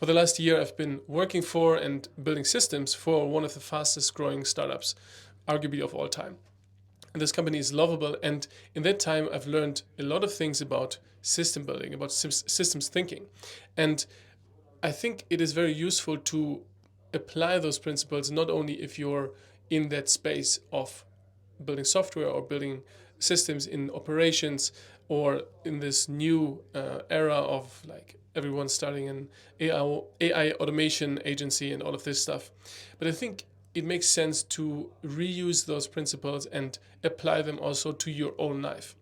For the last year, I've been working for and building systems for one of the fastest growing startups, arguably of all time. And this company is lovable. And in that time, I've learned a lot of things about system building, about systems thinking. And I think it is very useful to apply those principles not only if you're in that space of building software or building systems in operations or in this new era of like everyone starting an AI automation agency and all of this stuff. But I think it makes sense to reuse those principles and apply them also to your own life.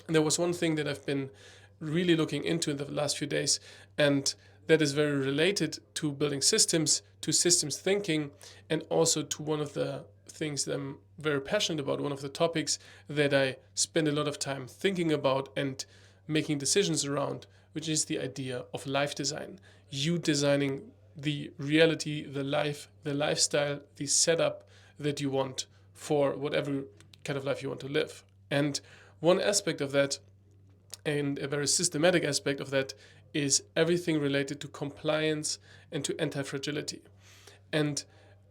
And there was one thing that I've been really looking into in the last few days, and that is very related to building systems, to systems thinking, and also to one of the things that I'm very passionate about, one of the topics that I spend a lot of time thinking about and making decisions around, which is the idea of life design. You designing the reality, the life, the lifestyle, the setup that you want for whatever kind of life you want to live. And one aspect of that, and a very systematic aspect of that, is everything related to compliance and to anti-fragility. And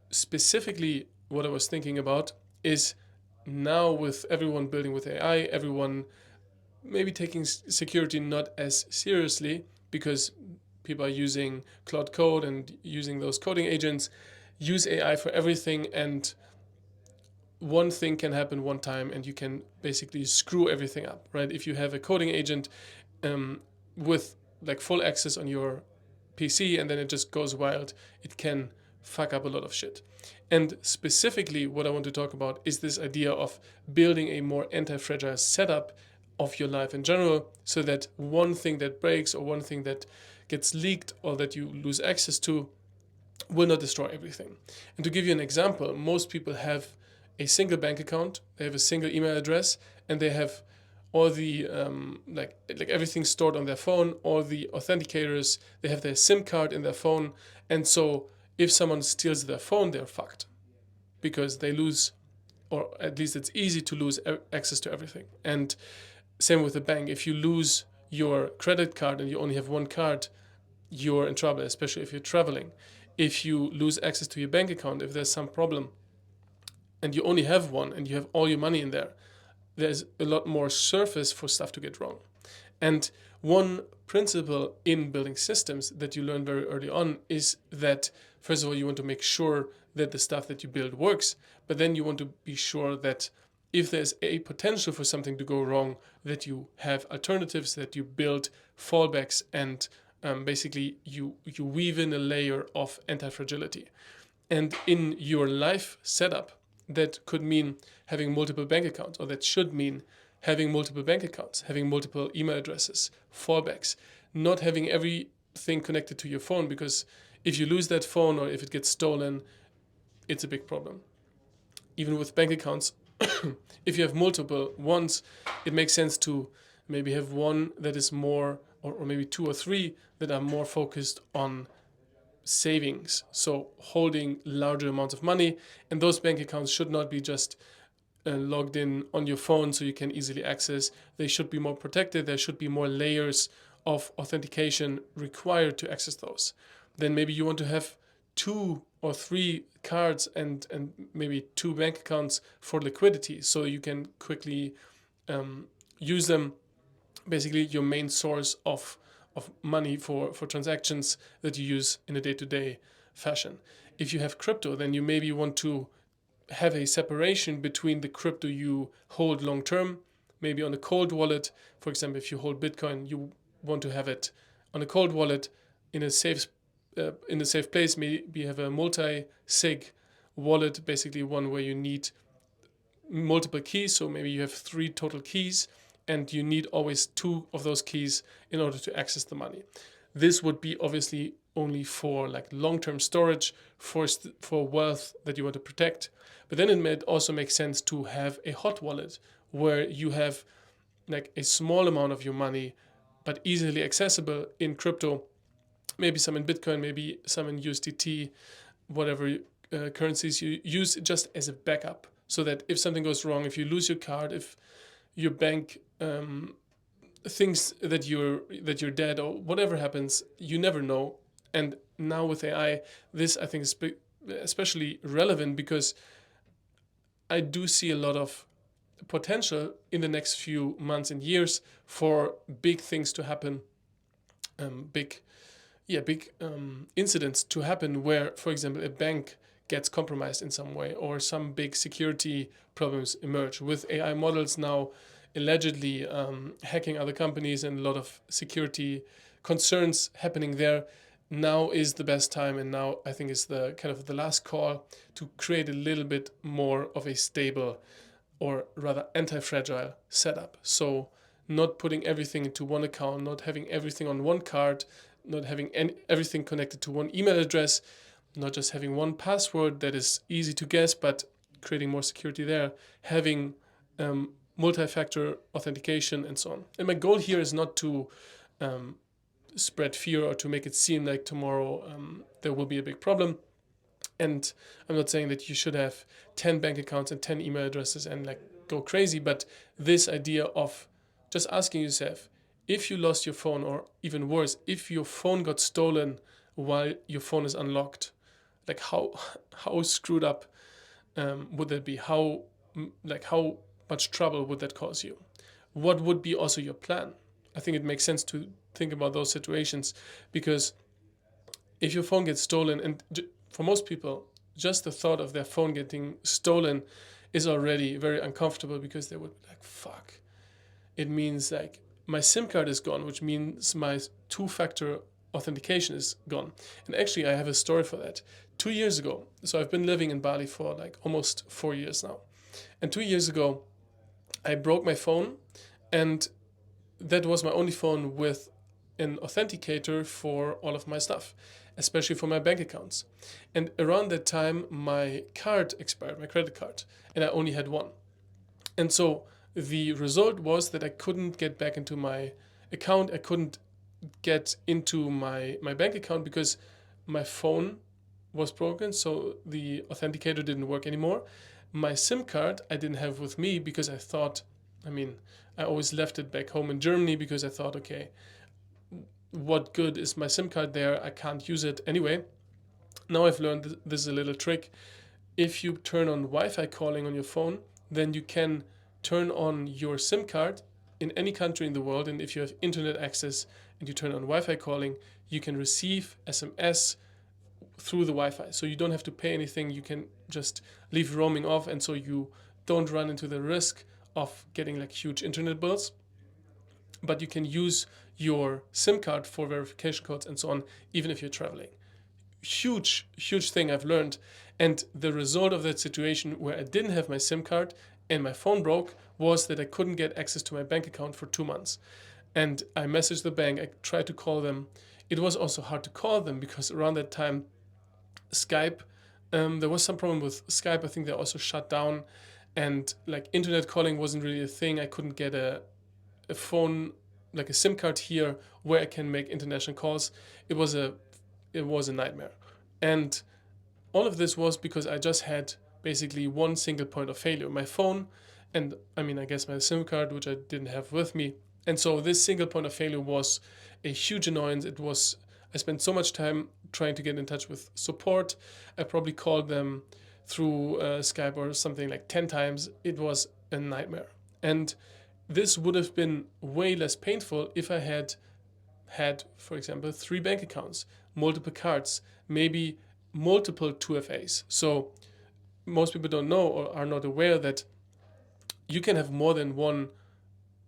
specifically, what I was thinking about is now with everyone building with AI, everyone maybe taking security not as seriously because people are using Cloud Code and using those coding agents, use AI for everything, and one thing can happen one time and you can basically screw everything up, right? If you have a coding agent with like full access on your PC and then it just goes wild, it can fuck up a lot of shit. And specifically, what I want to talk about is this idea of building a more anti-fragile setup of your life in general, so that one thing that breaks or one thing that gets leaked or that you lose access to will not destroy everything. And to give you an example, most people have a single bank account, they have a single email address, and they have all the like everything stored on their phone, all the authenticators, they have their SIM card in their phone, and so if someone steals their phone, they're fucked because they lose, or at least it's easy to lose access to everything. And same with the bank. If you lose your credit card and you only have one card, you're in trouble, especially if you're traveling. If you lose access to your bank account, if there's some problem and you only have one and you have all your money in there, there's a lot more surface for stuff to get wrong. And one principle in building systems that you learn very early on is that, first of all, you want to make sure that the stuff that you build works, but then you want to be sure that if there's a potential for something to go wrong, that you have alternatives, that you build fallbacks, and basically you weave in a layer of anti-fragility. And in your life setup, that could mean having multiple bank accounts, or that should mean having multiple bank accounts, having multiple email addresses, fallbacks, not having everything connected to your phone, because if you lose that phone or if it gets stolen, it's a big problem. Even with bank accounts, if you have multiple ones, it makes sense to maybe have one that is more, or maybe two or three that are more focused on savings, so holding larger amounts of money. And those bank accounts should not be just logged in on your phone so you can easily access. They should be more protected. There should be more layers of authentication required to access those. Then maybe you want to have 2 or 3 cards and maybe 2 bank accounts for liquidity, so you can quickly use them, basically your main source of money for transactions that you use in a day-to-day fashion. If you have crypto, then you maybe want to have a separation between the crypto you hold long term, maybe on a cold wallet. For example, if you hold Bitcoin, you want to have it on a cold wallet in a safe place. Maybe you have a multi-sig wallet, basically one where you need multiple keys. So maybe you have 3 total keys, and you need always 2 of those keys in order to access the money. This would be obviously only for like long-term storage, for wealth that you want to protect. But then it might also make sense to have a hot wallet where you have like a small amount of your money, but easily accessible in crypto, maybe some in Bitcoin, maybe some in USDT, whatever currencies you use, just as a backup, so that if something goes wrong, if you lose your card, if your bank thinks that you're dead or whatever happens, you never know. And now with AI, this I think is especially relevant because I do see a lot of potential in the next few months and years for big things to happen, big incidents to happen where, for example, a bank gets compromised in some way or some big security problems emerge with AI models now allegedly hacking other companies and a lot of security concerns happening there. Now is the best time, and now I think is the kind of the last call to create a little bit more of a stable or rather anti-fragile setup. So not putting everything into one account, not having everything on one card, not having everything connected to one email address, not just having one password that is easy to guess, but creating more security there, having multi-factor authentication and so on. And my goal here is not to spread fear or to make it seem like tomorrow there will be a big problem. And I'm not saying that you should have 10 bank accounts and 10 email addresses and like go crazy, but this idea of just asking yourself, if you lost your phone, or even worse, if your phone got stolen while your phone is unlocked, like how screwed up would that be? How much trouble would that cause you? What would be also your plan? I think it makes sense to think about those situations, because if your phone gets stolen, and for most people, just the thought of their phone getting stolen is already very uncomfortable, because they would be like, fuck. It means like my SIM card is gone, which means my two-factor authentication is gone. And actually, I have a story for that. 2 years ago, so I've been living in Bali for like almost 4 years now. And 2 years ago, I broke my phone, and that was my only phone with an authenticator for all of my stuff, especially for my bank accounts. And around that time, my card expired, my credit card, and I only had one. And so the result was that I couldn't get back into my account. I couldn't get into my bank account because my phone was broken, so the authenticator didn't work anymore. My SIM card I didn't have with me because I thought, I always left it back home in Germany because I thought, okay, what good is my SIM card there? I can't use it anyway. Now I've learned this is a little trick. If you turn on Wi-Fi calling on your phone, then you can turn on your SIM card in any country in the world, and if you have internet access and you turn on Wi-Fi calling, you can receive SMS through the Wi-Fi. So you don't have to pay anything. You can just leave roaming off, and so you don't run into the risk of getting like huge internet bills. But you can use your SIM card for verification codes and so on, even if you're traveling. Huge thing I've learned. And the result of that situation where I didn't have my SIM card and my phone broke was that I couldn't get access to my bank account for 2 months. And I messaged the bank, I tried to call them. It was also hard to call them because around that time, Skype, there was some problem with Skype. I think they also shut down, and like internet calling wasn't really a thing. I couldn't get a phone, like a SIM card here where I can make international calls. It was a nightmare. And all of this was because I just had basically one single point of failure, my phone, and I guess my SIM card, which I didn't have with me. And so this single point of failure was a huge annoyance. I spent so much time trying to get in touch with support. I probably called them through Skype or something like 10 times. It was a nightmare. And this would have been way less painful if I had, for example, 3 bank accounts, multiple cards, maybe multiple 2FAs. So most people don't know or are not aware that you can have more than one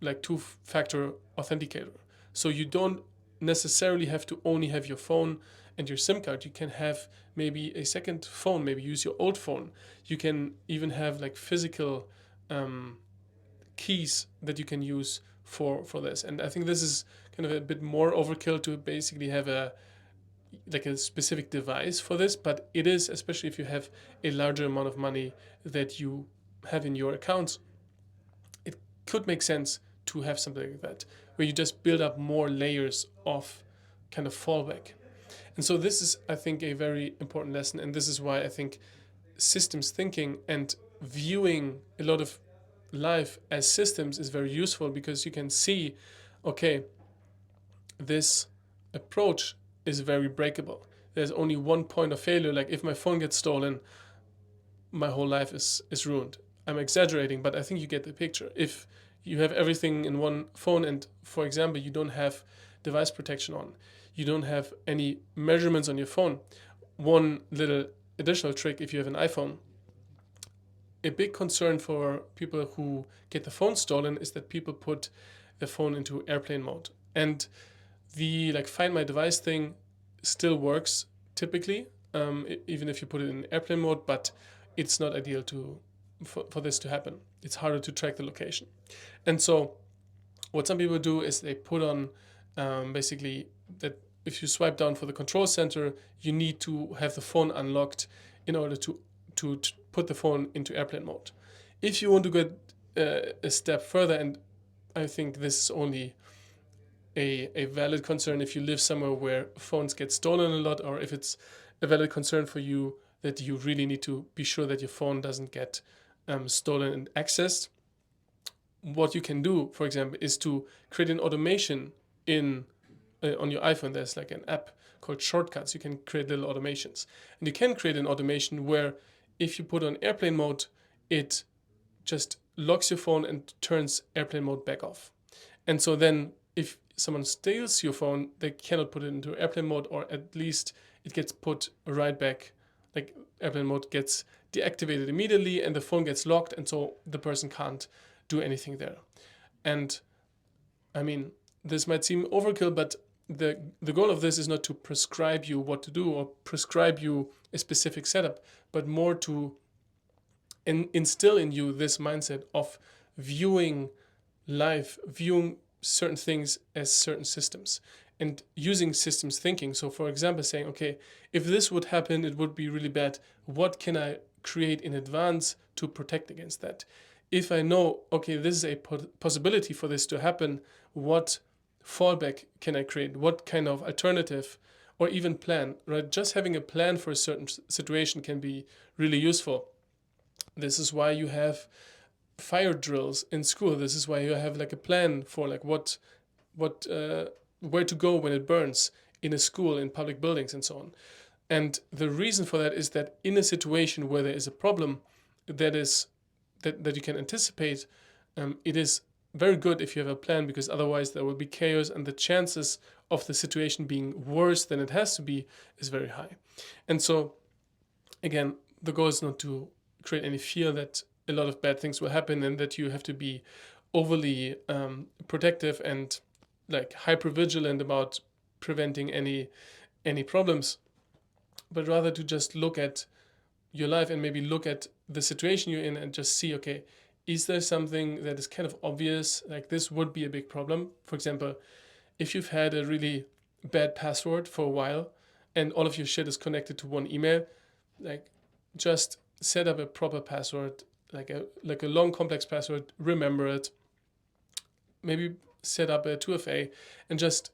like two-factor authenticator. So you don't necessarily have to only have your phone and your SIM card. You can have maybe a second phone, maybe use your old phone. You can even have like physical keys that you can use for this. And I think this is kind of a bit more overkill to basically have a specific device for this, but it is, especially if you have a larger amount of money that you have in your accounts, it could make sense to have something like that, where you just build up more layers of kind of fallback. And so this is, I think, a very important lesson, and this is why I think systems thinking and viewing a lot of life as systems is very useful, because you can see, okay, this approach is very breakable. There's only one point of failure. Like if my phone gets stolen, my whole life is ruined. I'm exaggerating, but I think you get the picture. If you have everything in one phone and, for example, you don't have device protection on, you don't have any measurements on your phone. One little additional trick, if you have an iPhone, a big concern for people who get the phone stolen is that people put the phone into airplane mode. And the like Find My Device thing still works typically, even if you put it in airplane mode, but it's not ideal for this to happen. It's harder to track the location. And so what some people do is they put on basically that if you swipe down for the control center, you need to have the phone unlocked in order to put the phone into airplane mode. If you want to get a step further, and I think this is only a valid concern if you live somewhere where phones get stolen a lot, or if it's a valid concern for you that you really need to be sure that your phone doesn't get stolen and accessed. What you can do, for example, is to create an automation on your iPhone. There's like an app called Shortcuts. You can create little automations, and you can create an automation where if you put on airplane mode, it just locks your phone and turns airplane mode back off. And so then if someone steals your phone, they cannot put it into airplane mode, or at least it gets put right back. Like airplane mode gets deactivated immediately and the phone gets locked, and so the person can't do anything there. And I mean, this might seem overkill, but the goal of this is not to prescribe you what to do or prescribe you a specific setup, but more to instill in you this mindset of viewing life, viewing certain things as certain systems, and using systems thinking. So for example, saying, okay, if this would happen, it would be really bad. What can I create in advance to protect against that? If I know, okay, this is a possibility for this to happen, what fallback can I create? What kind of alternative or even plan, right? Just having a plan for a certain situation can be really useful. This is why you have fire drills in school. This is why you have like a plan for like where to go when it burns in a school, in public buildings, and so on. And the reason for that is that in a situation where there is a problem that you can anticipate, it is very good if you have a plan, because otherwise there will be chaos and the chances of the situation being worse than it has to be is very high. And so again, the goal is not to create any fear that a lot of bad things will happen and that you have to be overly protective and like hyper vigilant about preventing any problems, but rather to just look at your life and maybe look at the situation you're in and just see, okay, is there something that is kind of obvious, like this would be a big problem? For example, if you've had a really bad password for a while and all of your shit is connected to one email, like just set up a proper password, like a long complex password, remember it, maybe set up a 2FA and just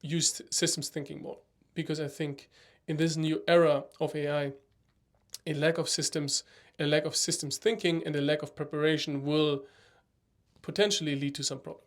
use systems thinking more. Because I think in this new era of AI, a lack of systems thinking and a lack of preparation will potentially lead to some problems.